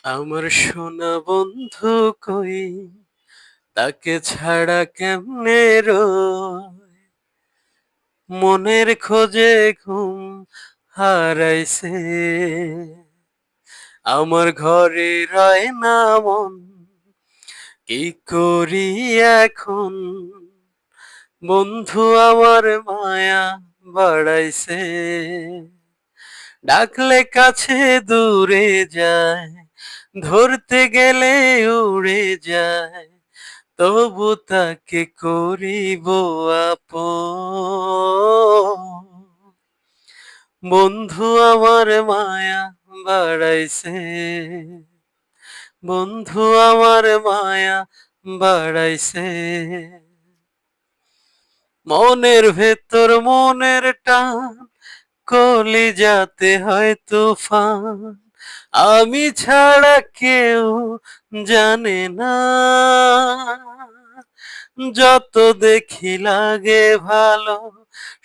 আমার সোনা বন্ধু কই, তাকে ছাড়া কেমনে রই। মনের খোঁজে ঘুম হারাইছে, আমার ঘরে রয় না মন। কি করি এখন, বন্ধু আমার মায়া বাড়াইছে। ডাকলে কাছে দূরে যায়, ধরতে গেলে উড়ে যায়। তবু তাকে করিব আপন। বন্ধু আমার মায়া বাড়াইছে, বন্ধু আমার মায়া বাড়াইছে। মনের ভেতর মনের টান, কলিজাতে হয় তুফান। আমি ছাড়া কেউ জানে না, যত দেখি লাগে ভালো,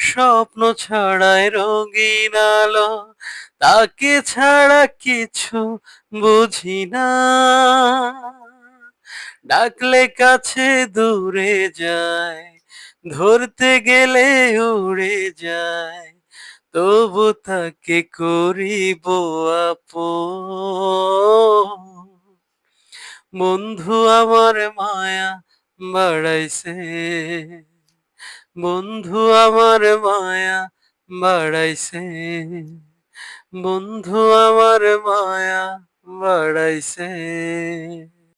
স্বপ্ন ছড়ায় রঙিন আলো। তাকে ছাড়া কিছু বুঝি না, ডাকলে কাছে দূরে যায়, ধরতে গেলে উড়ে যায়। তবু তাকে করিব আপন। বন্ধু আমার মায়া বাড়াইছে, বন্ধু আমার মায়া বাড়াইছে, বন্ধু আমার মায়া বাড়াইছে।